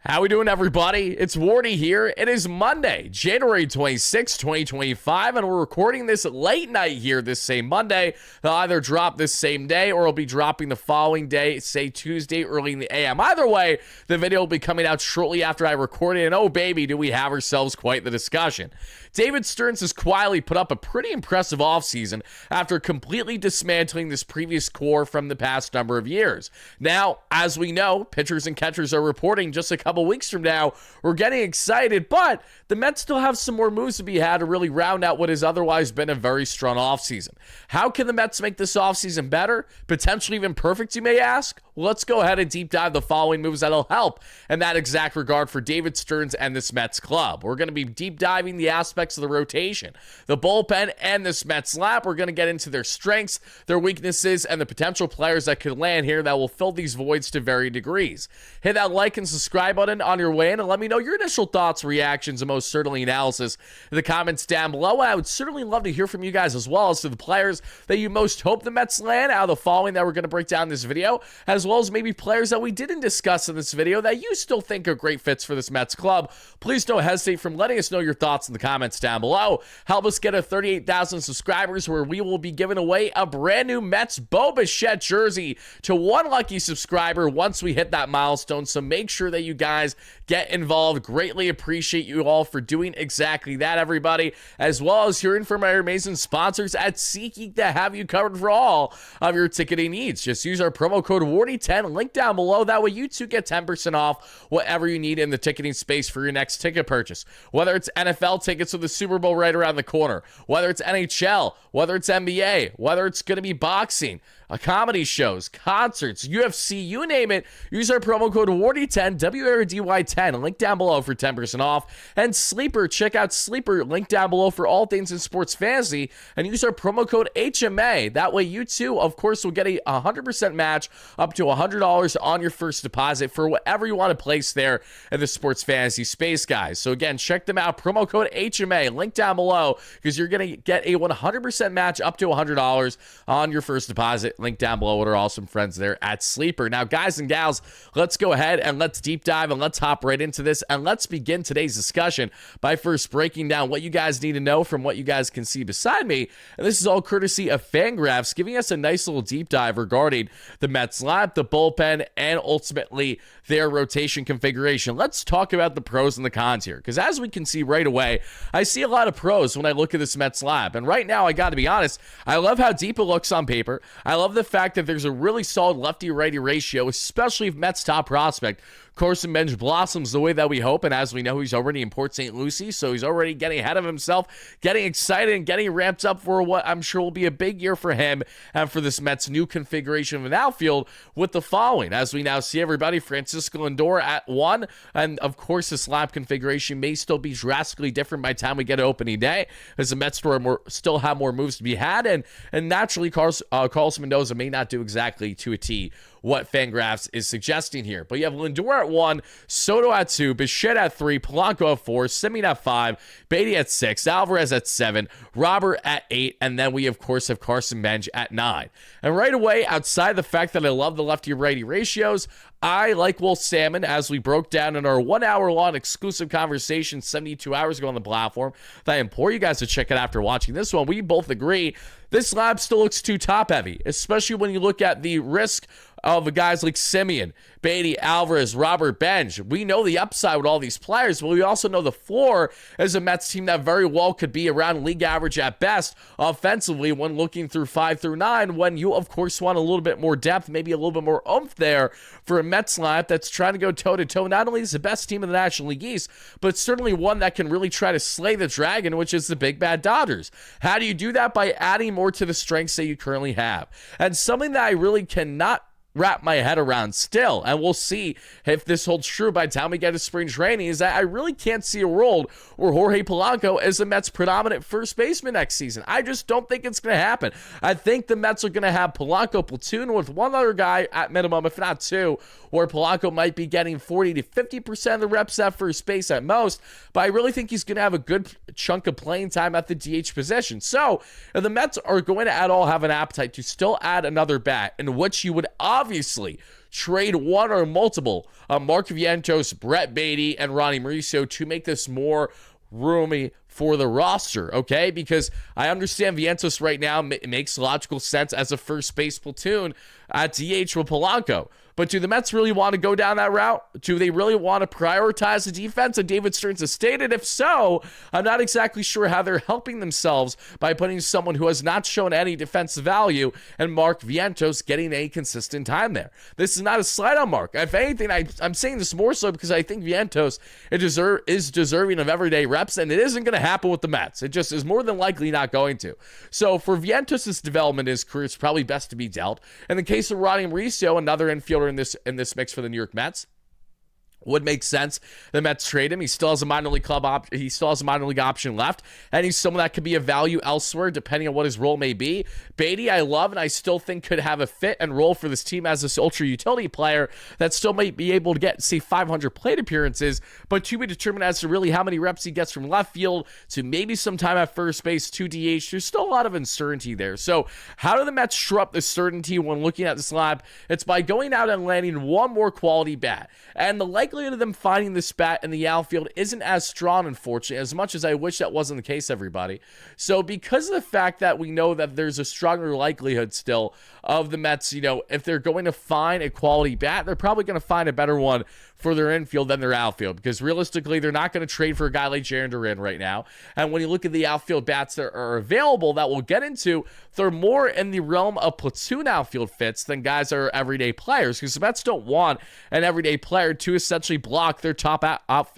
How we doing, everybody? It's Wardy here. It is Monday, January 26, 2025, and we're recording this late night here this same Monday. They'll either drop this same day or it'll be dropping the following day, say Tuesday, early in the AM. Either way, the video will be coming out shortly after I record it, and oh baby, do we have ourselves quite the discussion. David Stearns has quietly put up a pretty impressive offseason after completely dismantling this previous core from the past number of years. Now, as we know, pitchers and catchers are reporting just a couple weeks from now. We're getting excited, but the Mets still have some more moves to be had to really round out what has otherwise been a very strong offseason. How can the Mets make this offseason better? Potentially even perfect, you may ask? Well, let's go ahead and deep dive the following moves that'll help in that exact regard for David Stearns and this Mets club. We're going to be deep diving the aspects of the rotation, the bullpen, and this Mets lineup. We're going to get into their strengths, their weaknesses, and the potential players that could land here that will fill these voids to varying degrees. Hit that like and subscribe button on your way in and let me know your initial thoughts, reactions, and most certainly analysis in the comments down below. And I would certainly love to hear from you guys as well as to the players that you most hope the Mets land out of the following that we're going to break down in this video, as well as maybe players that we didn't discuss in this video that you still think are great fits for this Mets club. Please don't hesitate from letting us know your thoughts in the comments down below. Help us get to 38,000 subscribers where we will be giving away a brand new Mets Bo Bichette jersey to one lucky subscriber once we hit that milestone. So make sure that you guys get involved. Greatly appreciate you all for doing exactly that, everybody, as well as hearing from our amazing sponsors at SeatGeek that have you covered for all of your ticketing needs. Just use our promo code WARDY10, link down below. That way you too get 10% off whatever you need in the ticketing space for your next ticket purchase. Whether it's NFL tickets with the Super Bowl right around the corner, whether it's NHL, whether it's NBA, whether it's going to be boxing, comedy shows, concerts, UFC, you name it, use our promo code WARDY10, WARDY10, link down below for 10% off. And Sleeper, check out Sleeper, link down below for all things in sports fantasy, and use our promo code HMA. That way you too, of course, will get a 100% match up to $100 on your first deposit for whatever you want to place there in the sports fantasy space, guys. So again, check them out, promo code HMA, link down below, because you're going to get a 100% match up to $100 on your first deposit. Link down below with our awesome friends there at Sleeper. Now, guys and gals, let's go ahead and let's deep dive and let's hop right into this. And let's begin today's discussion by first breaking down what you guys need to know from what you guys can see beside me. And this is all courtesy of Fangraphs, giving us a nice little deep dive regarding the Mets lineup, the bullpen, and ultimately their rotation configuration. Let's talk about the pros and the cons here, because as we can see right away, I see a lot of pros when I look at this Mets lineup. And right now, I got to be honest, I love how deep it looks on paper. I love the fact that there's a really solid lefty-righty ratio, especially if Mets top prospect Carson Bench blossoms the way that we hope, and as we know, he's already in Port St. Lucie, so he's already getting ahead of himself, getting excited and getting ramped up for what I'm sure will be a big year for him and for this Mets new configuration of an outfield with the following. As we now see everybody, Francisco Lindor at 1, and of course this lineup configuration may still be drastically different by the time we get to opening day, as the Mets still have more moves to be had, and naturally Carlos Mendoza may not do exactly to a T what Fangraphs is suggesting here. But you have Lindor at 1, Soto at 2, Bichette at 3, Polanco at 4, Semien at 5, Beatty at 6, Alvarez at 7, Robert at 8, and then we, of course, have Carson Bench at 9. And right away, outside the fact that I love the lefty-righty ratios, I like Will Salmon, as we broke down in our 1 hour long exclusive conversation 72 hours ago on the platform, that I implore you guys to check it after watching this one. We both agree this lab still looks too top-heavy, especially when you look at the risk of guys like Semien, Beatty, Alvarez, Robert, Bench. We know the upside with all these players, but we also know the floor as a Mets team that very well could be around league average at best offensively when looking through 5 through 9, when you, of course, want a little bit more depth, maybe a little bit more oomph there for a Mets lineup that's trying to go toe-to-toe. Not only is the best team in the National League East, but certainly one that can really try to slay the dragon, which is the big bad Dodgers. How do you do that? By adding more to the strengths that you currently have. And something that I really cannot wrap my head around still, and we'll see if this holds true by the time we get to spring training, is that I really can't see a world where Jorge Polanco is the Mets' predominant first baseman next season. I just don't think it's going to happen. I think the Mets are going to have Polanco platoon with one other guy at minimum, if not two, where Polanco might be getting 40 to 50% of the reps at first base at most, but I really think he's going to have a good chunk of playing time at the DH position. So, if the Mets are going to at all have an appetite to still add another bat, in which you would obviously trade one or multiple Mark Vientos, Brett Beatty, and Ronnie Mauricio to make this more roomy for the roster, okay? Because I understand Vientos right now makes logical sense as a first base platoon at DH with Polanco. But do the Mets really want to go down that route? Do they really want to prioritize the defense? And David Stearns has stated, if so, I'm not exactly sure how they're helping themselves by putting someone who has not shown any defensive value and Mark Vientos getting a consistent time there. This is not a slight on Mark. If anything, I'm saying this more so because I think Vientos is deserving of everyday reps, and it isn't going to happen with the Mets. It just is more than likely not going to. So for Vientos' development in his career, it's probably best to be dealt. In the case of Ronnie Mauricio, another infielder in this mix for the New York Mets, would make sense. The Mets trade him. He still has a minor league he still has a minor league option left, and he's someone that could be of value elsewhere depending on what his role may be. Beatty, I love, and I still think could have a fit and role for this team as this ultra utility player that still might be able to get, say, 500 plate appearances, but to be determined as to really how many reps he gets from left field to maybe some time at first base to DH. There's still a lot of uncertainty there. So how do the Mets shore up the certainty when looking at this lineup? It's by going out and landing one more quality bat, and the likelihood of them finding this bat in the outfield isn't as strong, unfortunately, as much as I wish that wasn't the case, everybody. So because of the fact that we know that there's a stronger likelihood still of the Mets, if they're going to find a quality bat, they're probably going to find a better one for their infield than their outfield, because realistically, they're not going to trade for a guy like Jarren Duran right now. And when you look at the outfield bats that are available that we'll get into, they're more in the realm of platoon outfield fits than guys that are everyday players, because the Mets don't want an everyday player to essentially block their top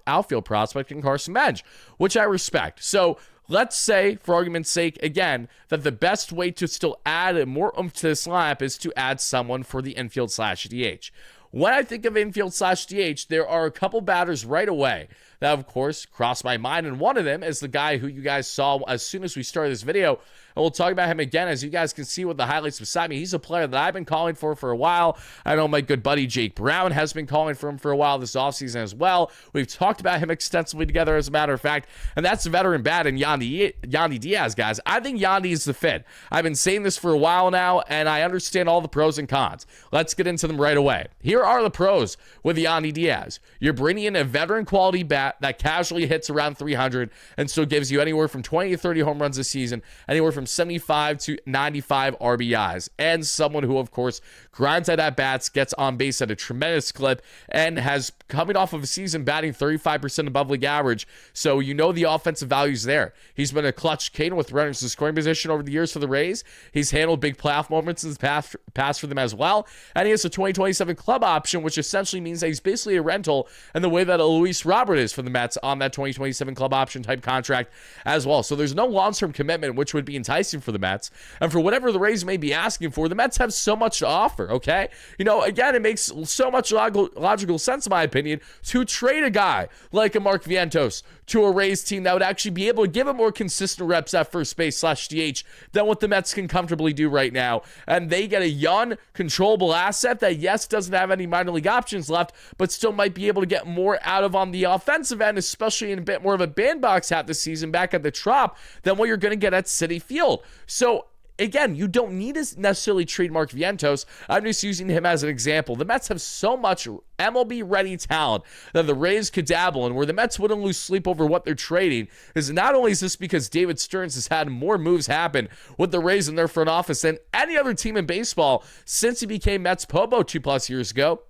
outfield prospect in Carson Bench, which I respect. So let's say, for argument's sake, again, that the best way to still add more oomph to this lineup is to add someone for the infield/DH. When I think of infield/DH, there are a couple batters right away that, of course, cross my mind, and one of them is the guy who you guys saw as soon as we started this video, and we'll talk about him again. As you guys can see with the highlights beside me, he's a player that I've been calling for a while. I know my good buddy Jake Brown has been calling for him for a while this offseason as well. We've talked about him extensively together, as a matter of fact, and that's the veteran bat in Yandy Diaz, guys. I think Yandy is the fit. I've been saying this for a while now, and I understand all the pros and cons. Let's get into them right away. Here are the pros with Yandy Diaz. You're bringing in a veteran quality bat that casually hits around 300 and still gives you anywhere from 20 to 30 home runs this season, anywhere from 75 to 95 RBIs, and someone who, of course, grinds out at bats, gets on base at a tremendous clip, and has coming off of a season batting 35% above league average. So the offensive value's there. He's been a clutch cane with runners in scoring position over the years for the Rays. He's handled big playoff moments in the past for them as well, and he has a 2027 club option, which essentially means that he's basically a rental in the way that a Luis Robert is for the Mets on that 2027 club option type contract as well. So there's no long-term commitment, which would be enticing for the Mets. And for whatever the Rays may be asking for, the Mets have so much to offer, okay? Again, it makes so much logical sense, in my opinion, to trade a guy like a Mark Vientos to a Rays team that would actually be able to give him more consistent reps at first base/DH than what the Mets can comfortably do right now. And they get a young, controllable asset that, yes, doesn't have any minor league options left, but still might be able to get more out of on the offensive end, especially in a bit more of a bandbox hat this season back at the Trop than what you're going to get at Citi Field. So again, you don't need to necessarily trade Mark Vientos. I'm just using him as an example. The Mets have so much MLB-ready talent that the Rays could dabble in, where the Mets wouldn't lose sleep over what they're trading. Is not only is this because David Stearns has had more moves happen with the Rays in their front office than any other team in baseball since he became Mets Pobo 2+ years ago,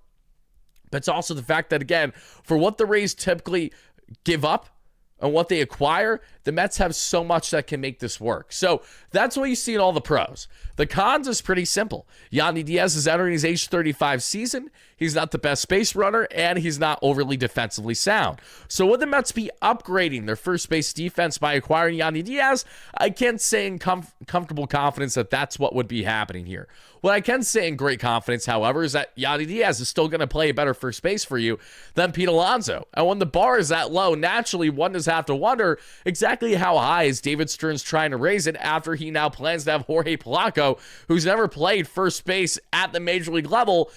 but it's also the fact that, again, for what the Rays typically give up and what they acquire, the Mets have so much that can make this work. So that's what you see in all the pros. The cons is pretty simple. Yandy Diaz is entering his age 35 season. He's not the best base runner, and he's not overly defensively sound. So would the Mets be upgrading their first base defense by acquiring Yandy Diaz? I can't say in comfortable confidence that that's what would be happening here. What I can say in great confidence, however, is that Yandy Diaz is still going to play a better first base for you than Pete Alonso. And when the bar is that low, naturally one does have to wonder exactly how high is David Stearns trying to raise it after he now plans to have Jorge Polanco, who's never played first base at the major league level,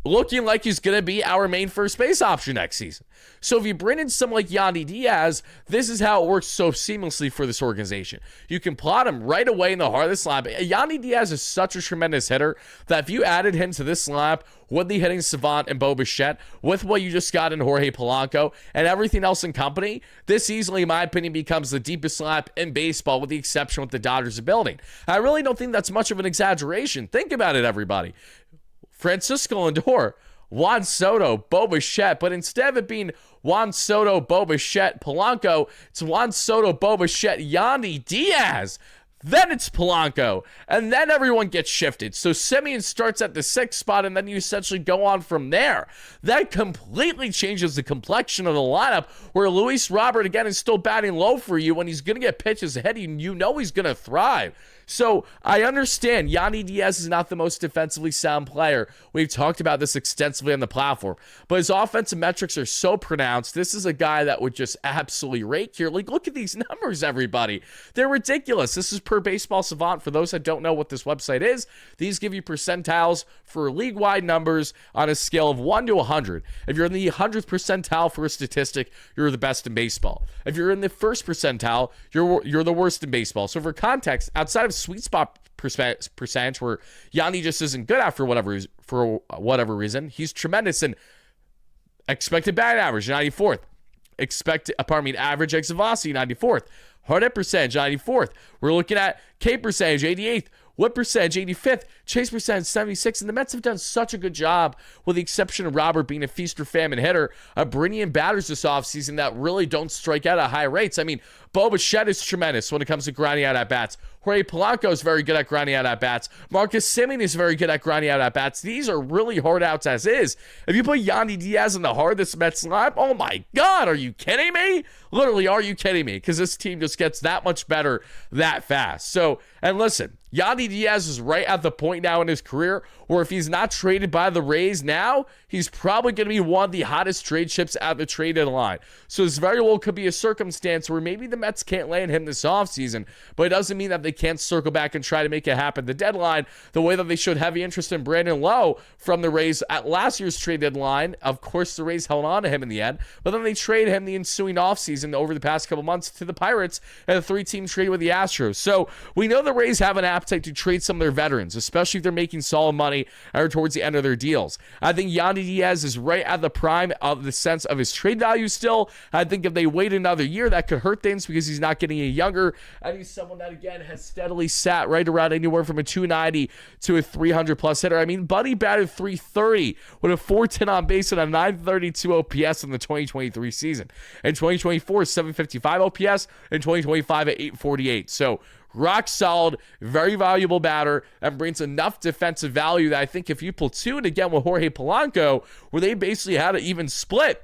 looking like he's going to be our main first base option next season. So if you bring in someone like Yandy Diaz, this is how it works so seamlessly for this organization. You can plot him right away in the heart of this lineup. Yandy Diaz is such a tremendous hitter that if you added him to this lineup with the hitting savant and Bo Bichette, with what you just got in Jorge Polanco and everything else in company, this easily, in my opinion, becomes the deepest lineup in baseball, with the exception what the Dodgers are building. I really don't think that's much of an exaggeration. Think about it, everybody. Francisco Lindor, Juan Soto, Bo Bichette, but instead of it being Juan Soto, Bo Bichette, Polanco, it's Juan Soto, Bo Bichette, Yandy Diaz. Then it's Polanco, and then everyone gets shifted. So Semien starts at the 6th spot, and then you essentially go on from there. That completely changes the complexion of the lineup, where Luis Robert, again, is still batting low for you. When he's going to get pitches ahead, you know he's going to thrive. So I understand Yandy Diaz is not the most defensively sound player. We've talked about this extensively on the platform, but his offensive metrics are so pronounced. This is a guy that would just absolutely rake here. Like, look at these numbers, everybody. They're ridiculous. This is per Baseball Savant. For those that don't know what this website is, these give you percentiles for league-wide numbers on a scale of 1 to 100. If you're in the 100th percentile for a statistic, you're the best in baseball. If you're in the 1st percentile, you're the worst in baseball. So for context, outside of sweet spot percentage, where Yandy just isn't good at for whatever reason, he's tremendous in expected batting average, 94th. Average exit velocity, 94th. Hard hit percentage, 94th. We're looking at K percentage, 88th. Whip percentage, 85th. Chase percentage, 76th. And the Mets have done such a good job, with the exception of Robert being a feast or famine hitter, of bringing in batters this offseason that really don't strike out at high rates. I mean, Bo Bichette is tremendous when it comes to grinding out at-bats. Jorge Polanco is very good at grinding out at-bats. Marcus Semien is very good at grinding out at-bats. These are really hard outs as is. If you put Yandy Diaz in the heart of this Mets lineup, oh my God, are you kidding me? Literally, are you kidding me? Because this team just gets that much better that fast. So, and listen, Yandy Diaz is right at the point now in his career where if he's not traded by the Rays now, he's probably going to be one of the hottest trade chips at the trade deadline. So this very well could be a circumstance where maybe the Mets can't land him this offseason, but it doesn't mean that they can't circle back and try to make it happen at the deadline, the way that they showed heavy interest in Brandon Lowe from the Rays at last year's trade deadline. Of course, the Rays held on to him in the end, but then they traded him the ensuing offseason over the past couple months to the Pirates and a 3-team trade with the Astros. So we know the Rays have an appetite to trade some of their veterans, especially if they're making solid money or towards the end of their deals. I think Yandy Diaz is right at the prime of the sense of his trade value still. I think if they wait another year, that could hurt things because he's not getting any younger, and he's someone that, again, has steadily sat right around anywhere from a 290 to a 300-plus hitter. I mean, Buddy batted 330 with a 410 on base and a 932 OPS in the 2023 season. In 2024, 755 OPS, and 2025 at 848. So rock solid, very valuable batter, and brings enough defensive value that I think if you platoon again with Jorge Polanco, where they basically had an even split,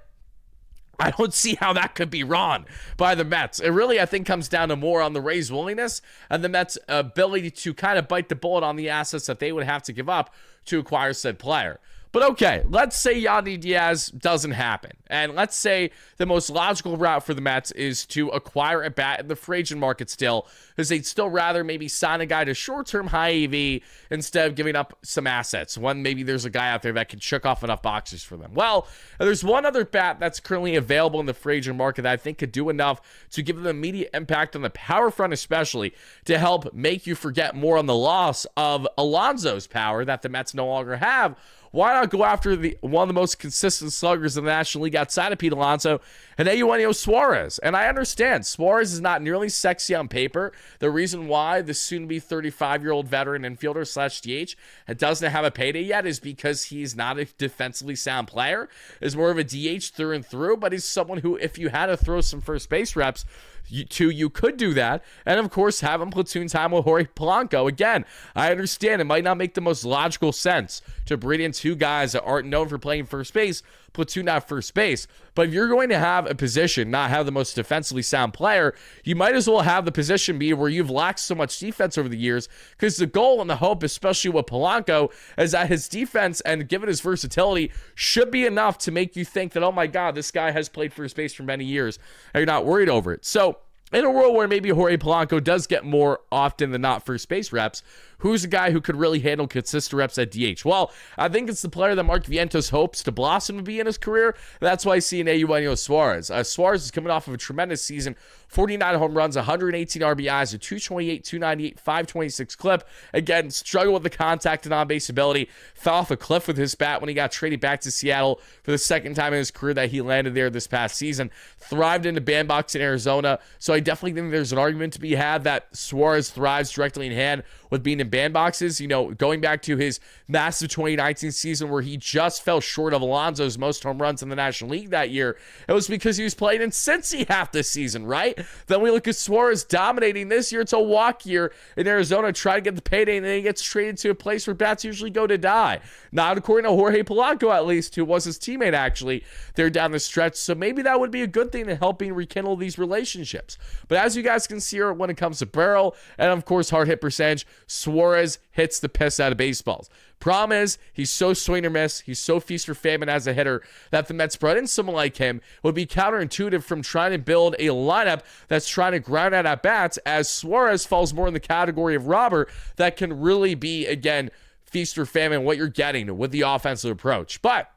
I don't see how that could be wrong by the Mets. It really, I think, comes down to more on the Rays' willingness and the Mets' ability to kind of bite the bullet on the assets that they would have to give up to acquire said player. But okay, let's say Yandy Diaz doesn't happen. And let's say the most logical route for the Mets is to acquire a bat in the free agent market still, because they'd still rather maybe sign a guy to short-term high AV instead of giving up some assets, when maybe there's a guy out there that can check off enough boxes for them. Well, there's one other bat that's currently available in the free agent market that I think could do enough to give them immediate impact on the power front, especially to help make you forget more on the loss of Alonso's power that the Mets no longer have. Why not go after one of the most consistent sluggers in the National League outside of Pete Alonso, and Eugenio Suarez? And I understand Suarez is not nearly sexy on paper. The reason why the soon-to-be 35-year-old veteran infielder / DH doesn't have a payday yet is because he's not a defensively sound player. Is more of a DH through and through, but he's someone who, if you had to throw some first base reps, you could do that, and of course have him platoon time with Jorge Polanco. Again, I understand it might not make the most logical sense to bring in two guys that aren't known for playing first base, platoon at first base, but if you're going to have a position not have the most defensively sound player, you might as well have the position be where you've lacked so much defense over the years, because the goal and the hope, especially with Polanco, is that his defense, and given his versatility, should be enough to make you think that, oh my God, this guy has played first base for many years, and you're not worried over it. So in a world where maybe Jorge Polanco does get more often than not first base reps, who's a guy who could really handle consistent reps at DH? Well, I think it's the player that Mark Vientos hopes to blossom to be in his career. That's why I see in Eugenio Suarez. Suarez is coming off of a tremendous season, 49 home runs, 118 RBIs, a 228, 298, 526 clip. Again, struggled with the contact and on-base ability. Fell off a cliff with his bat when he got traded back to Seattle for the second time in his career that he landed there this past season. Thrived in the bandbox in Arizona. So I definitely think there's an argument to be had that Suarez thrives directly in hand with being in bandboxes. You know, going back to his massive 2019 season where he just fell short of Alonso's most home runs in the National League that year, it was because he was playing in Cincy half this season, right? Then we look at Suarez dominating this year. It's a walk year in Arizona, try to get the payday, and then he gets traded to a place where bats usually go to die. Not according to Jorge Polanco, at least, who was his teammate, actually, there down the stretch. So maybe that would be a good thing in helping rekindle these relationships. But as you guys can see here, when it comes to barrel and, of course, hard hit percentage, Suarez hits the piss out of baseballs. Problem is, he's so swing or miss, he's so feast or famine as a hitter that the Mets brought in someone like him would be counterintuitive from trying to build a lineup that's trying to ground out at bats, as Suarez falls more in the category of Robert that can really be, again, feast or famine what you're getting with the offensive approach. But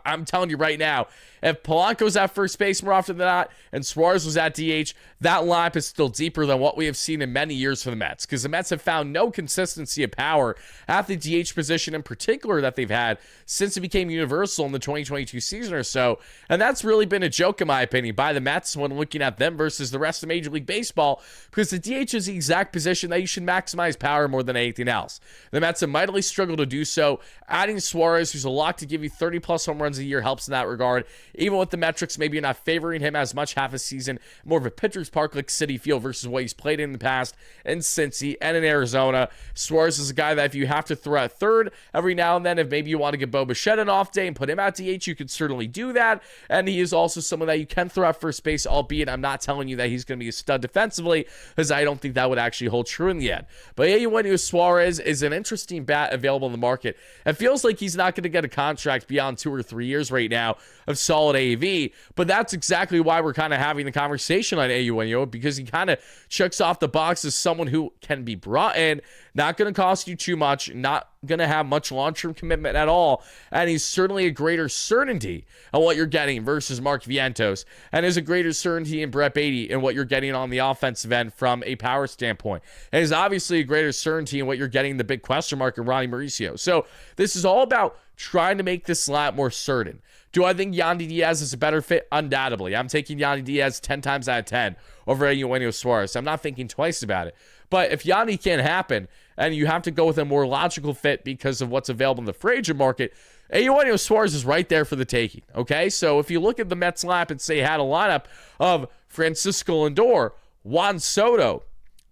I'm telling you right now, if Polanco's at first base more often than not and Suarez was at DH, that lineup is still deeper than what we have seen in many years for the Mets, because the Mets have found no consistency of power at the DH position in particular that they've had since it became universal in the 2022 season or so. And that's really been a joke, in my opinion, by the Mets when looking at them versus the rest of Major League Baseball, because the DH is the exact position that you should maximize power more than anything else. The Mets have mightily struggled to do so. Adding Suarez, who's a lock to give you 30-plus home runs a year, helps in that regard. Even with the metrics, maybe you're not favoring him as much half a season, more of a pitcher's park like Citi Field versus what he's played in the past in Cincy and in Arizona. Suarez is a guy that if you have to throw at third every now and then, if maybe you want to give Bo Bichette an off day and put him at DH, you could certainly do that. And he is also someone that you can throw at first base, albeit I'm not telling you that he's going to be a stud defensively, because I don't think that would actually hold true in the end. But Eugenio Suarez is an interesting bat available in the market. It feels like he's not going to get a contract beyond 2 or 3 years right now of solid AAV, but that's exactly why we're kind of having the conversation on Eugenio, because he kind of checks off the box as someone who can be brought in, not going to cost you too much, not going to have much long-term commitment at all, and he's certainly a greater certainty on what you're getting versus Mark Vientos, and is a greater certainty in Brett Baty in what you're getting on the offensive end from a power standpoint, and is obviously a greater certainty in what you're getting the big question mark in Ronnie Mauricio. So this is all about trying to make this slot more certain. Do I think Yandy Diaz is a better fit? Undoubtedly. I'm taking Yandy Diaz 10 times out of 10 over Eugenio Suarez. I'm not thinking twice about it. But if Yandy can't happen, and you have to go with a more logical fit because of what's available in the free agent market, Eugenio Suarez is right there for the taking, okay? So if you look at the Mets lineup and say had a lineup of Francisco Lindor, Juan Soto,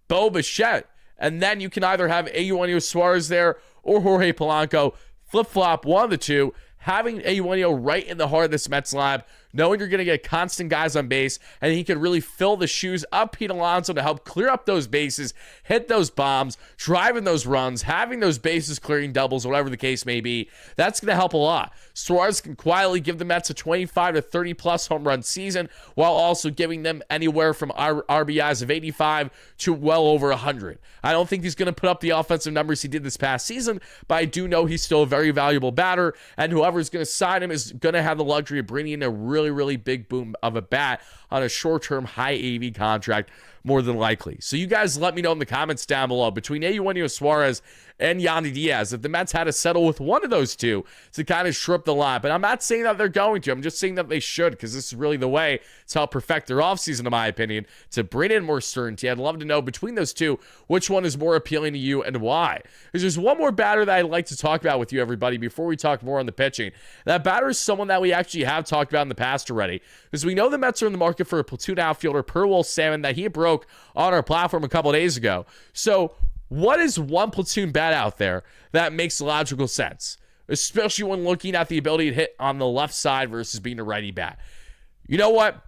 Bo Bichette, and then you can either have Eugenio Suarez there or Jorge Polanco, flip-flop one of the two, having Eugenio right in the heart of this Mets lineup, knowing you're going to get constant guys on base, and he could really fill the shoes of Pete Alonso to help clear up those bases, hit those bombs, driving those runs, having those bases clearing doubles, whatever the case may be. That's going to help a lot. Suarez can quietly give the Mets a 25 to 30 plus home run season, while also giving them anywhere from RBIs of 85 to well over 100. I don't think he's going to put up the offensive numbers he did this past season, but I do know he's still a very valuable batter, and whoever's going to sign him is going to have the luxury of bringing in a really big boom of a bat on a short-term high AV contract, more than likely. So you guys let me know in the comments down below, between Eugenio Suarez and Yandy Diaz, if the Mets had to settle with one of those two to kind of shore up the line. But I'm not saying that they're going to. I'm just saying that they should, because this is really the way to help perfect their offseason, in my opinion, to bring in more certainty. I'd love to know between those two, which one is more appealing to you and why. There's just one more batter that I'd like to talk about with you, everybody, before we talk more on the pitching. That batter is someone that we actually have talked about in the past already, because we know the Mets are in the market for a platoon outfielder, Purwell Salmon, that he broke on our platform a couple of days ago. So what is one platoon bat out there that makes logical sense, especially when looking at the ability to hit on the left side versus being a righty bat? You know what?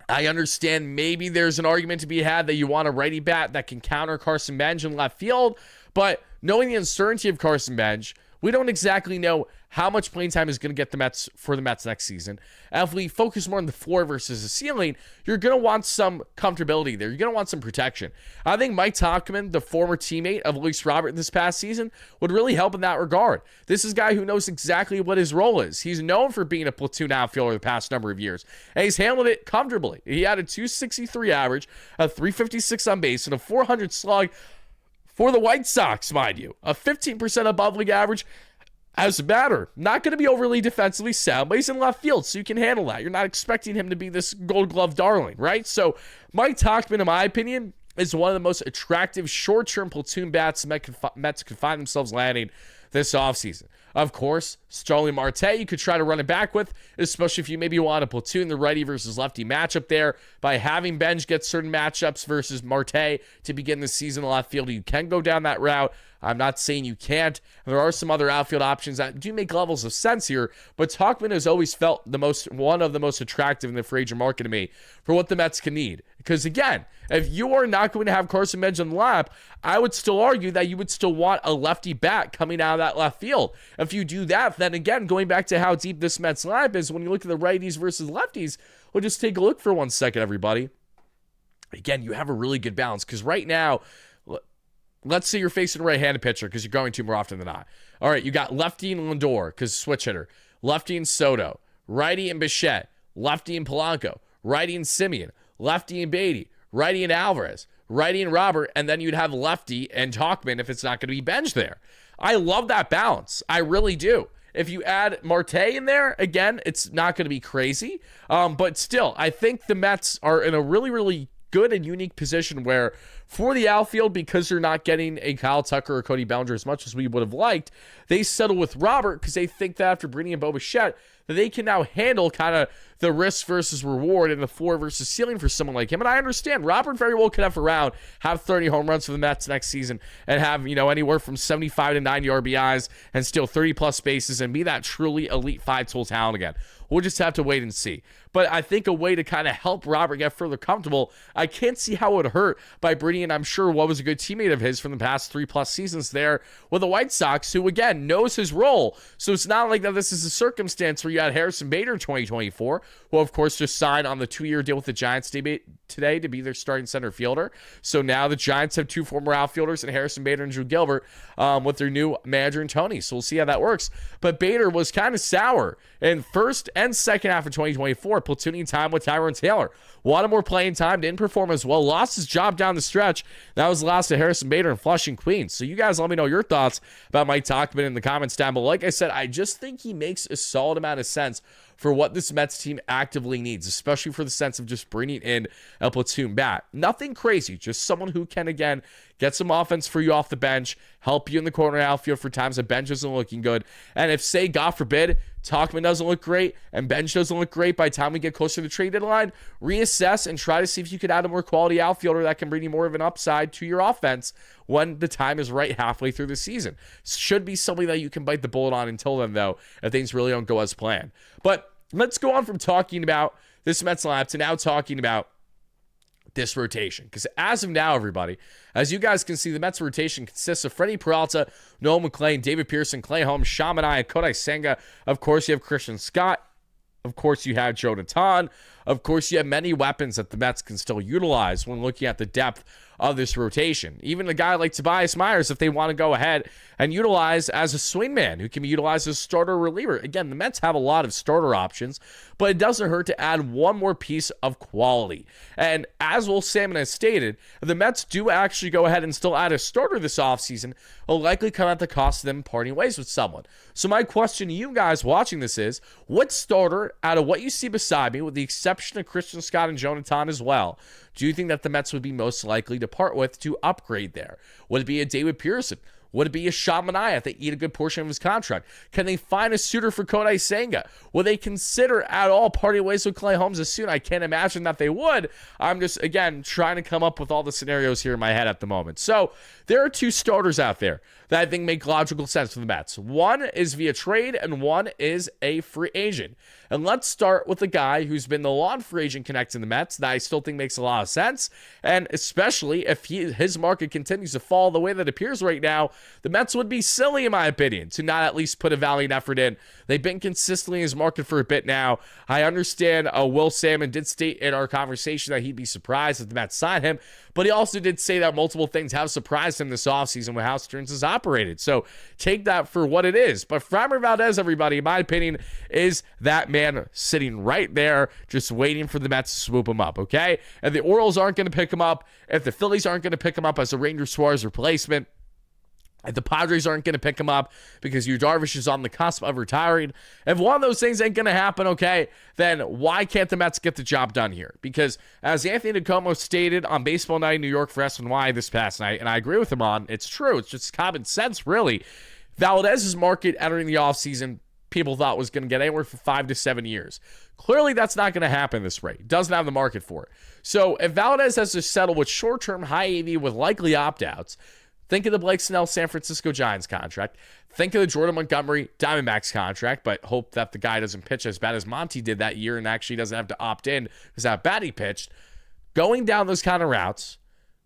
I understand maybe there's an argument to be had that you want a righty bat that can counter Carson Bench in left field, but knowing the uncertainty of Carson Bench, we don't exactly know how much playing time is going to get the Mets for the Mets next season. And if we focus more on the floor versus the ceiling, you're going to want some comfortability there. You're going to want some protection. I think Mike Tauchman, the former teammate of Luis Robert this past season, would really help in that regard. This is a guy who knows exactly what his role is. He's known for being a platoon outfielder the past number of years, and he's handled it comfortably. He had a 263 average, a 356 on base, and a 400 slug for the White Sox, mind you. A 15% above league average. As a matter, not going to be overly defensively sound, but he's in left field, so you can handle that. You're not expecting him to be this gold glove darling, right? So Mike Tauchman, in my opinion, is one of the most attractive short-term platoon bats Mets could find themselves landing this offseason. Of course, Starling Marte, you could try to run it back with, especially if you maybe want to platoon the righty versus lefty matchup there. By having Benj get certain matchups versus Marte to begin the season in left field, you can go down that route. I'm not saying you can't. There are some other outfield options that do make levels of sense here, but Tauchman has always felt one of the most attractive in the free agent market to me for what the Mets can need. Because again, if you are not going to have Carson Benj on the lap, I would still argue that you would still want a lefty bat coming out of that left field. If you do that, then again, going back to how deep this Mets lineup is, when you look at the righties versus lefties, we'll just take a look for 1 second, everybody. Again, you have a really good balance because right now, let's say you're facing a right-handed pitcher because you're going to more often than not. All right, you got lefty and Lindor because switch hitter, lefty and Soto, righty and Bichette, lefty and Polanco, righty and Simeon, lefty and Beatty, righty and Alvarez, righty and Robert, and then you'd have lefty and Tauchman if it's not going to be Benj there. I love that balance. I really do. If you add Marte in there, again, it's not going to be crazy. But still, I think the Mets are in a really, really good and unique position where for the outfield, because they're not getting a Kyle Tucker or Cody Bellinger as much as we would have liked, they settle with Robert because they think that after bringing in Bo Bichette, that they can now handle kind of the risk versus reward and the floor versus ceiling for someone like him. And I understand Robert very well could have 30 home runs for the Mets next season and have, anywhere from 75 to 90 RBIs and steal 30 plus bases and be that truly elite 5-tool talent again. We'll just have to wait and see. But I think a way to kind of help Robert get further comfortable, I can't see how it would hurt by bringing in, I'm sure, what was a good teammate of his from the past 3+ seasons there with the White Sox, who, again, knows his role. So it's not like that this is a circumstance where you had Harrison Bader in 2024, who, of course, just signed on the 2-year deal with the Giants today to be their starting center fielder. So now the Giants have 2 former outfielders in Harrison Bader and Drew Gilbert with their new manager and Tony. So we'll see how that works. But Bader was kind of sour in first and second half of 2024, platooning time with Tyrone Taylor. Wanted more playing time, didn't perform as well, lost his job down the stretch. That was the last of Harrison Bader in Flushing, Queens. So you guys let me know your thoughts about Mike Tauchman in the comments down below. Like I said, I just think he makes a solid amount of sense for what this Mets team actively needs, especially for the sense of just bringing in a platoon bat. Nothing crazy, just someone who can, again, get some offense for you off the bench, help you in the corner outfield for times that Benj isn't looking good. And if, say, God forbid, Tauchman doesn't look great and Benj doesn't look great by the time we get closer to the trade deadline, reassess and try to see if you could add a more quality outfielder that can bring you more of an upside to your offense when the time is right halfway through the season. Should be something that you can bite the bullet on until then, though, if things really don't go as planned. But let's go on from talking about this Mets lineup to now talking about this rotation. Because as of now, everybody, as you guys can see, the Mets rotation consists of Freddie Peralta, Noel McLean, David Pearson, Clay Holmes, Sean Manaea, and Kodai Senga. Of course, you have Christian Scott. Of course, you have Jonathan. Of course, you have many weapons that the Mets can still utilize when looking at the depth of this rotation. Even a guy like Tobias Myers, if they want to go ahead and utilize as a swingman who can be utilized as a starter reliever. Again, the Mets have a lot of starter options, but it doesn't hurt to add one more piece of quality. And as Will Salmon has stated, if the Mets do actually go ahead and still add a starter this offseason, it'll likely come at the cost of them parting ways with someone. So my question to you guys watching this is, what starter out of what you see beside me, with the exception of Christian Scott and Jonathan as well, do you think that the Mets would be most likely to part with to upgrade there? Would it be a David Pearson? Would it be a Sean Manaea if they eat a good portion of his contract? Can they find a suitor for Kodai Senga? Will they consider at all parting ways with Clay Holmes as soon? I can't imagine that they would. I'm just, again, trying to come up with all the scenarios here in my head at the moment. So there are 2 starters out there that I think make logical sense for the Mets. One is via trade and one is a free agent. And let's start with the guy who's been the long free agent connecting the Mets that I still think makes a lot of sense. And especially if his market continues to fall the way that it appears right now, the Mets would be silly, in my opinion, to not at least put a valiant effort in. They've been consistently in his market for a bit now. I understand Will Salmon did state in our conversation that he'd be surprised if the Mets sign him, but he also did say that multiple things have surprised him this offseason with how Stearns has operated. So take that for what it is. But Framber Valdez, everybody, in my opinion, is that man sitting right there just waiting for the Mets to swoop him up, okay? And the Orioles aren't going to pick him up, if the Phillies aren't going to pick him up as a Ranger Suarez replacement, if the Padres aren't going to pick him up because Yu Darvish is on the cusp of retiring, if one of those things ain't going to happen, okay, then why can't the Mets get the job done here? Because as Anthony DeComo stated on Baseball Night in New York for SNY this past night, and I agree with him on, it's true. It's just common sense, really. Valdez's market entering the offseason, people thought was going to get anywhere from 5 to 7 years. Clearly, that's not going to happen this rate. Doesn't have the market for it. So if Valdez has to settle with short-term high AV with likely opt-outs, think of the Blake Snell San Francisco Giants contract. Think of the Jordan Montgomery Diamondbacks contract, but hope that the guy doesn't pitch as bad as Monty did that year and actually doesn't have to opt in because how bad he pitched. Going down those kind of routes,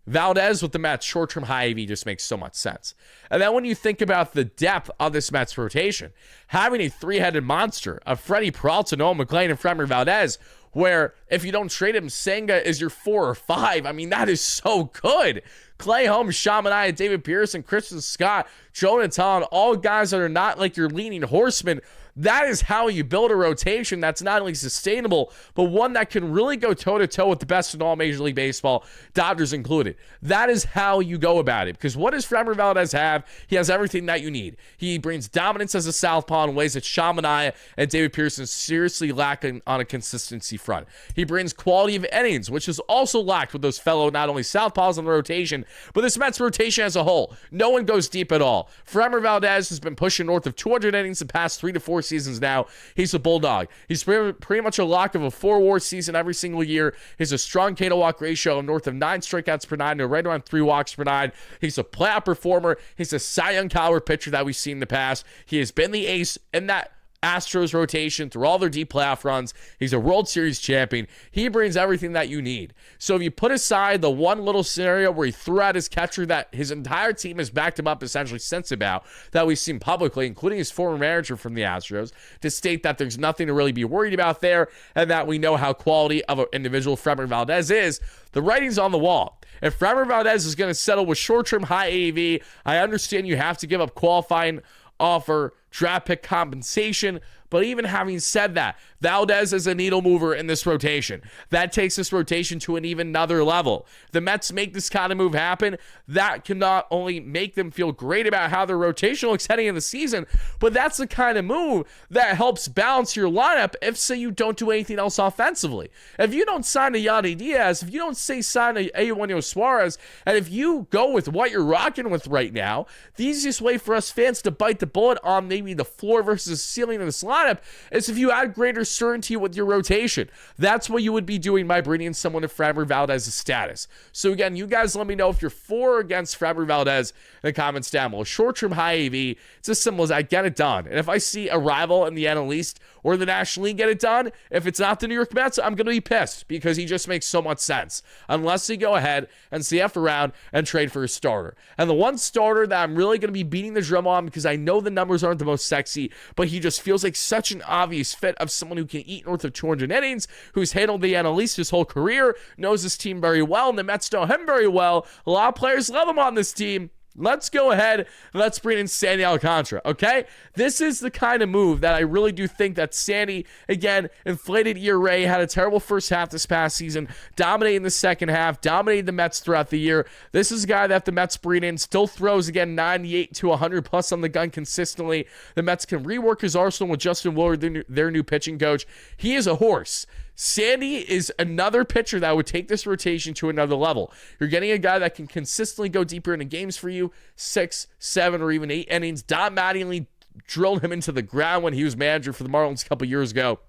Valdez with the Mets short-term high AV just makes so much sense. And then when you think about the depth of this Mets rotation, having a three-headed monster of Freddie Peralta, Noah McLean, and Framber Valdez, where if you don't trade him, Senga is your 4 or 5. I mean, that is so good. Clay Holmes, Sean Manaea, David Pearson, Christian Scott, Joe Nathan, all guys that are not like your leading horsemen. That is how you build a rotation that's not only sustainable, but one that can really go toe-to-toe with the best in all Major League Baseball, Dodgers included. That is how you go about it. Because what does Framber Valdez have? He has everything that you need. He brings dominance as a southpaw in ways that Sean Manaea and David Pearson seriously lacking on a consistency front. He brings quality of innings, which is also lacked with those fellow not only southpaws in the rotation, but this Mets rotation as a whole. No one goes deep at all. Framber Valdez has been pushing north of 200 innings the past 3 to 4 seasons now. He's a bulldog. He's pretty much a lock of a 4-WAR season every single year. He's a strong K-to-walk ratio of north of 9 strikeouts per 9 to right around 3 walks per 9. He's a playoff performer. He's a Cy Young caliber pitcher that we've seen in the past. He has been the ace in that Astros rotation through all their deep playoff runs. He's a World Series champion. He brings everything that you need. So if you put aside the one little scenario where he threw out his catcher that his entire team has backed him up essentially since about, that we've seen publicly, including his former manager from the Astros, to state that there's nothing to really be worried about there and that we know how quality of an individual Framber Valdez is, the writing's on the wall. If Framber Valdez is going to settle with short-term high AAV, I understand you have to give up qualifying offer, draft pick compensation, but even having said that, Valdez is a needle mover in this rotation. That takes this rotation to an even another level. The Mets make this kind of move happen, that can not only make them feel great about how their rotation looks heading in the season, but that's the kind of move that helps balance your lineup if, say, you don't do anything else offensively. If you don't sign a Yandy Diaz, if you don't sign a Eugenio Suarez, and if you go with what you're rocking with right now, the easiest way for us fans to bite the bullet on maybe the floor versus ceiling of this lineup is if you add greater certainty with your rotation. That's what you would be doing by bringing someone to Framber Valdez's status. So again, you guys let me know if you're for or against Framber Valdez in the comments down below. Short-term high AV, it's as simple as I get it done. And if I see a rival in the NL East or the National League get it done, if it's not the New York Mets, I'm going to be pissed because he just makes so much sense. Unless they go ahead and CF around and trade for a starter. And the one starter that I'm really going to be beating the drum on because I know the numbers aren't the most sexy, but he just feels like such an obvious fit of someone who can eat north of 200 innings, who's handled the NL East his whole career, knows his team very well, and the Mets know him very well. A lot of players love him on this team. Let's go ahead and let's bring in Sandy Alcantara, okay? This is the kind of move that I really do think that Sandy, again, inflated ERA, had a terrible first half this past season, dominating the second half, dominated the Mets throughout the year. This is a guy that the Mets bring in, still throws, again, 98 to 100 plus on the gun consistently. The Mets can rework his arsenal with Justin Willard, their new pitching coach. He is a horse. Sandy is another pitcher that would take this rotation to another level. You're getting a guy that can consistently go deeper into games for you, 6, 7, or even 8 innings. Don Mattingly drilled him into the ground when he was manager for the Marlins a couple years ago.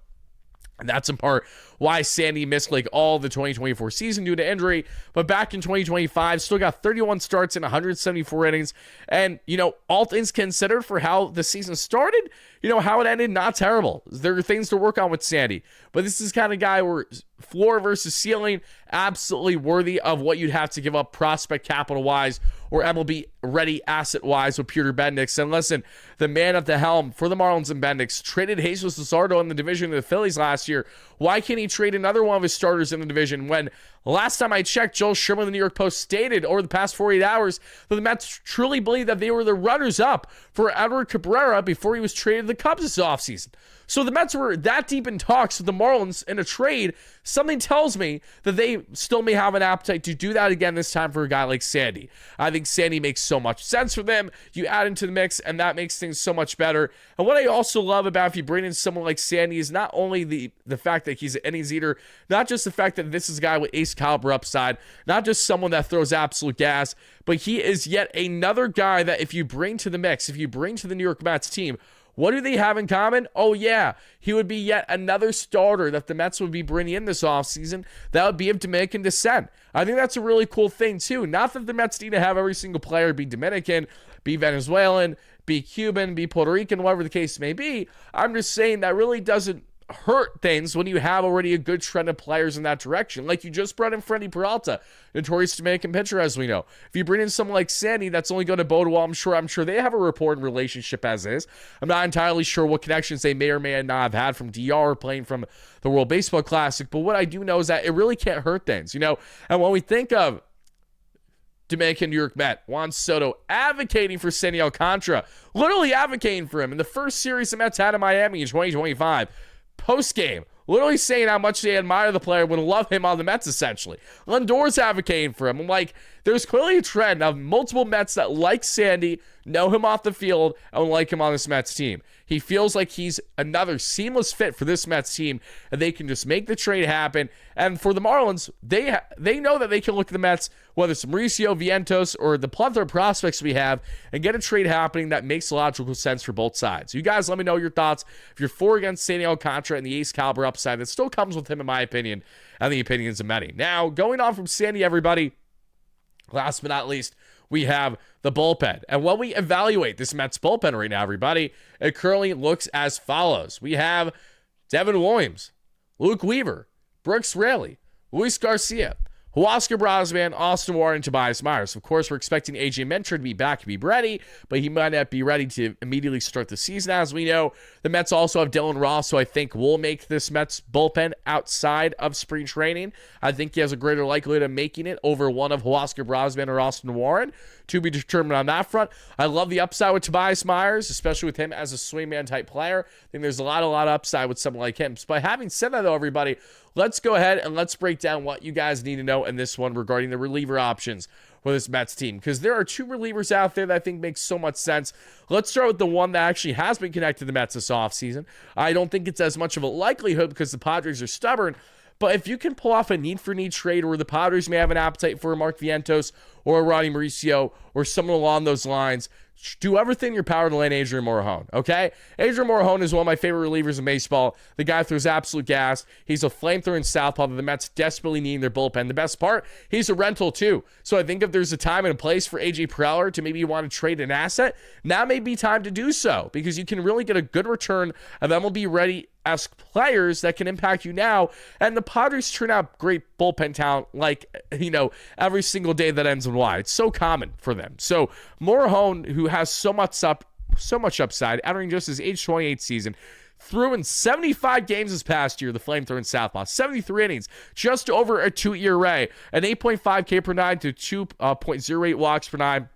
And that's in part why Sandy missed like all the 2024 season due to injury. But back in 2025, still got 31 starts in 174 innings. And, all things considered for how the season started, how it ended, not terrible. There are things to work on with Sandy. But this is kind of guy where floor versus ceiling, absolutely worthy of what you'd have to give up prospect capital-wise or MLB ready asset-wise with Peter Bendix. And listen, the man at the helm for the Marlins and Bendix traded Jesus Luzardo in the division of the Phillies last year. Why can't he trade another one of his starters in the division when last time I checked, Joel Sherman of the New York Post stated over the past 48 hours that the Mets truly believe that they were the runners-up for Edward Cabrera before he was traded to the Cubs this offseason. So the Mets were that deep in talks with the Marlins in a trade. Something tells me that they still may have an appetite to do that again this time for a guy like Sandy. I think Sandy makes so much sense for them. You add into the mix, and that makes things so much better. And what I also love about if you bring in someone like Sandy is not only the fact that he's an innings eater, not just the fact that this is a guy with ace caliber upside, not just someone that throws absolute gas, but he is yet another guy that if you bring to the mix, if you bring to the New York Mets team, what do they have in common? Oh, yeah. He would be yet another starter that the Mets would be bringing in this offseason that would be of Dominican descent. I think that's a really cool thing, too. Not that the Mets need to have every single player be Dominican, be Venezuelan, be Cuban, be Puerto Rican, whatever the case may be. I'm just saying that really doesn't hurt things when you have already a good trend of players in that direction. Like you just brought in Freddie Peralta, notorious Dominican pitcher, as we know. If you bring in someone like Sandy, that's only going to bode well. I'm sure they have a rapport and relationship as is. I'm not entirely sure what connections they may or may not have had from DR playing from the World Baseball Classic, but what I do know is that it really can't hurt things, you know? And when we think of Dominican New York Met, Juan Soto advocating for Sandy Alcantara, literally advocating for him in the first series the Mets had in Miami in 2025, post-game, literally saying how much they admire the player, would love him on the Mets, essentially. Lindor's advocating for him. I'm like, there's clearly a trend of multiple Mets that like Sandy, know him off the field, and like him on this Mets team. He feels like he's another seamless fit for this Mets team, and they can just make the trade happen. And for the Marlins, they know that they can look at the Mets, whether it's Mauricio, Vientos, or the plethora of prospects we have, and get a trade happening that makes logical sense for both sides. You guys let me know your thoughts. If you're for or against Sandy Alcantara and the ace caliber upside that still comes with him, in my opinion, and the opinions of many. Now, going on from Sandy, everybody, last but not least, we have the bullpen. And when we evaluate this Mets bullpen right now, everybody, it currently looks as follows. We have Devin Williams, Luke Weaver, Brooks Raley, Luis Garcia, Huascar Brosman, Austin Warren, and Tobias Myers. Of course, we're expecting AJ Minter to be back to be ready, but he might not be ready to immediately start the season. As we know, the Mets also have Dylan Ross, who I think will make this Mets bullpen outside of spring training. I think he has a greater likelihood of making it over one of Huascar Brosman or Austin Warren, to be determined on that front. I love the upside with Tobias Myers, especially with him as a swingman type player. I think there's a lot of upside with someone like him. But having said that, though, everybody, let's go ahead and let's break down what you guys need to know in this one regarding the reliever options for this Mets team, because there are two relievers out there that I think makes so much sense. Let's start with the one that actually has been connected to the Mets this offseason. I don't think it's as much of a likelihood because the Padres are stubborn, but if you can pull off a need-for-need trade where the Padres may have an appetite for a Mark Vientos or a Ronnie Mauricio or someone along those lines, do everything in your power to land Adrian Morejon, okay? Adrian Morejon is one of my favorite relievers in baseball. The guy throws absolute gas. He's a flamethrower in southpaw that the Mets desperately need in their bullpen. The best part, he's a rental too. So I think if there's a time and a place for AJ Preller to maybe want to trade an asset, now may be time to do so, because you can really get a good return of MLB-ready players that can impact you now. And the Padres turn out great bullpen talent, like, every single day that ends in Y. It's so common for them. So Morejon, who has so much upside, entering just his age 28 season, threw in 75 games this past year, the flamethrower in southpaw, 73 innings, just over a 2-year ERA, an 8.5 K per nine to 2.08 walks per nine.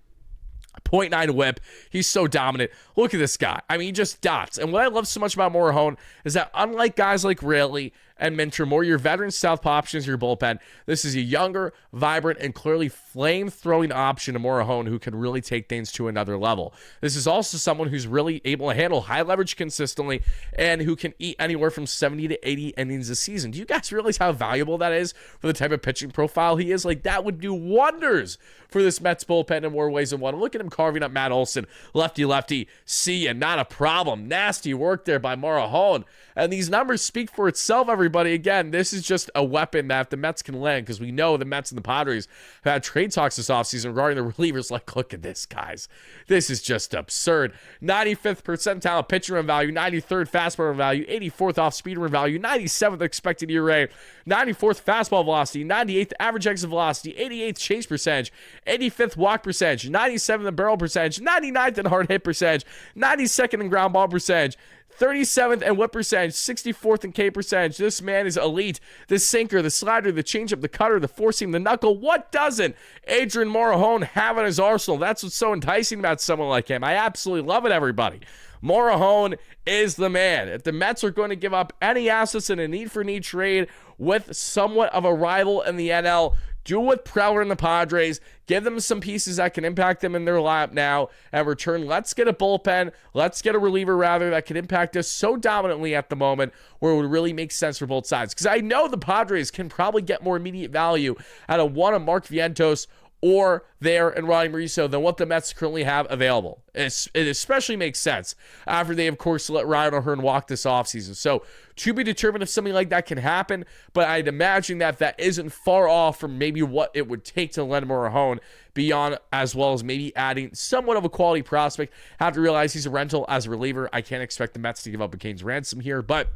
0.9 whip. He's so dominant. Look at this guy. I mean, he just dots. And what I love so much about Morejon is that unlike guys like Raley and Minter, more your veteran southpaw options, your bullpen, this is a younger, vibrant, and clearly flame-throwing option to Morejon who can really take things to another level. This is also someone who's really able to handle high leverage consistently and who can eat anywhere from 70 to 80 innings a season. Do you guys realize how valuable that is for the type of pitching profile he is? Like, that would do wonders for this Mets bullpen in more ways than one. Look at him carving up Matt Olson, lefty, see ya, not a problem. Nasty work there by Morejon. And these numbers speak for itself, everybody. everybody, again, this is just a weapon that the Mets can land, because we know the Mets and the Padres have had trade talks this offseason regarding the relievers. Like, look at this, guys. This is just absurd. 95th percentile pitcher run value, 93rd fastball run value, 84th off-speed run value, 97th expected ERA, 94th fastball velocity, 98th average exit velocity, 88th chase percentage, 85th walk percentage, 97th in barrel percentage, 99th in hard hit percentage, 92nd in ground ball percentage, 37th in whip percentage, 64th in K percentage. This man is elite. The sinker, the slider, the changeup, the cutter, the four seam, the knuckle. What doesn't Adrian Morejon have in his arsenal? That's what's so enticing about someone like him. I absolutely love it, everybody. Morejon is the man. If the Mets are going to give up any assets in a need-for-need trade with somewhat of a rival in the NL, do it with Preller and the Padres. Give them some pieces that can impact them in their lineup now. And return, let's get a bullpen. Let's get a reliever, rather, that can impact us so dominantly at the moment where it would really make sense for both sides. Because I know the Padres can probably get more immediate value out of one of Mark Vientos or there and Ronnie Mauricio than what the Mets currently have available. It especially makes sense after they, of course, let Ryan O'Hearn walk this offseason. So, to be determined if something like that can happen, but I'd imagine that isn't far off from maybe what it would take to lend Morejon beyond, as well as maybe adding somewhat of a quality prospect. Have to realize he's a rental as a reliever. I can't expect the Mets to give up a Kane's ransom here, but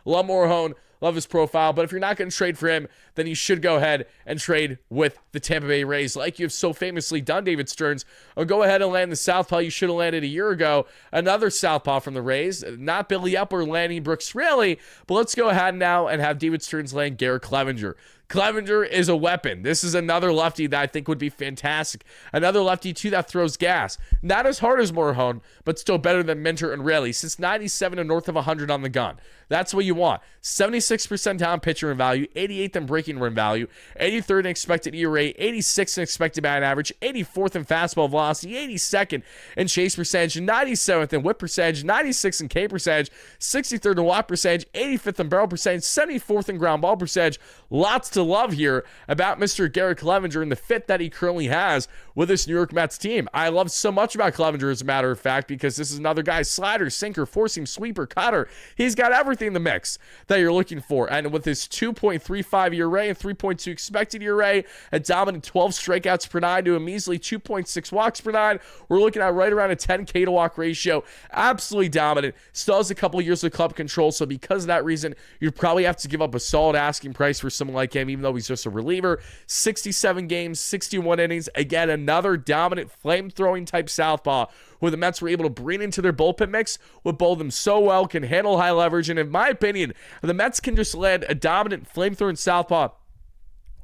love Morejon. Love his profile, but if you're not going to trade for him, then you should go ahead and trade with the Tampa Bay Rays, like you've so famously done, David Stearns. Or go ahead and land the southpaw you should have landed a year ago, another southpaw from the Rays, not Billy Up or Lanny Brooks Raley, but let's go ahead now and have David Stearns land Garrett Clevenger. Clevenger is a weapon. This is another lefty that I think would be fantastic. Another lefty, too, that throws gas. Not as hard as Morejon, but still better than Minter and Raley. Since 97 and north of 100 on the gun. That's what you want. 76th percentile in pitcher run value, 88th in breaking run value, 83rd in expected ERA, 86th in expected batting average, 84th in fastball velocity, 82nd in chase percentage, 97th in whip percentage, 96th in K percentage, 63rd in walk percentage, 85th in barrel percentage, 74th in ground ball percentage. Lots to love here about Mr. Garrett Clevenger and the fit that he currently has with this New York Mets team. I love so much about Clevenger, as a matter of fact, because this is another guy, slider, sinker, four-seam, sweeper, cutter. He's got everything in the mix that you're looking for. And with his 2.35 ERA and 3.2 expected ERA, a dominant 12 strikeouts per nine to a measly 2.6 walks per nine, we're looking at right around a 10K to walk ratio. Absolutely dominant. Still has a couple of years of club control, so because of that reason, you'd probably have to give up a solid asking price for someone like him, even though he's just a reliever. 67 games, 61 innings. Again, another dominant flame-throwing type southpaw who the Mets were able to bring into their bullpen mix, would bowl them so well, can handle high leverage, and in my opinion, the Mets can just land a dominant flame-throwing southpaw.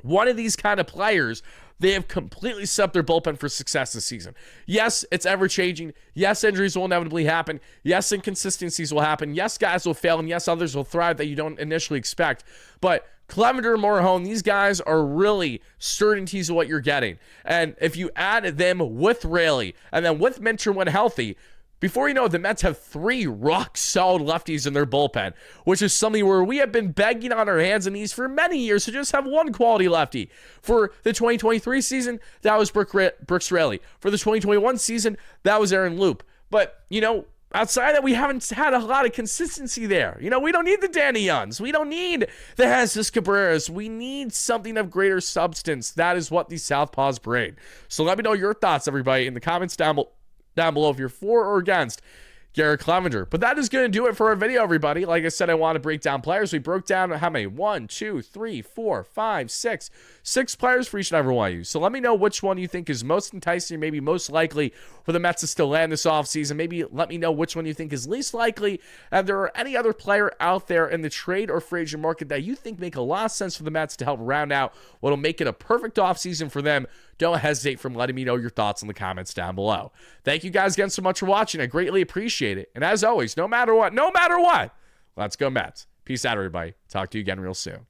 One of these kind of players, they have completely set up their bullpen for success this season. Yes, it's ever-changing. Yes, injuries will inevitably happen. Yes, inconsistencies will happen. Yes, guys will fail, and yes, others will thrive that you don't initially expect. But Clevenger and Morejon, these guys are really certainties of what you're getting. And if you add them with Raley and then with Minter when healthy, before you know it, the Mets have three rock-solid lefties in their bullpen, which is something where we have been begging on our hands and knees for many years to just have one quality lefty. For the 2023 season, that was Brooks Raley. For the 2021 season, that was Aaron Loop. But, outside of that, we haven't had a lot of consistency there. We don't need the Danny Youngs. We don't need the Jesus Cabreras. We need something of greater substance. That is what these Southpaws bring. So let me know your thoughts, everybody, in the comments down below if you're for or against Garrett Clevenger. But that is going to do it for our video, everybody. Like I said, I want to break down players. We broke down how many? 1, 2, 3, 4, 5, 6. 6 players for each and every one of you. So let me know which one you think is most enticing, maybe most likely for the Mets to still land this offseason. Maybe let me know which one you think is least likely. And if there are any other player out there in the trade or free agent market that you think make a lot of sense for the Mets to help round out what'll make it a perfect offseason for them, don't hesitate from letting me know your thoughts in the comments down below. Thank you guys again so much for watching. I greatly appreciate it. And as always, no matter what, let's go Mets. Peace out, everybody. Talk to you again real soon.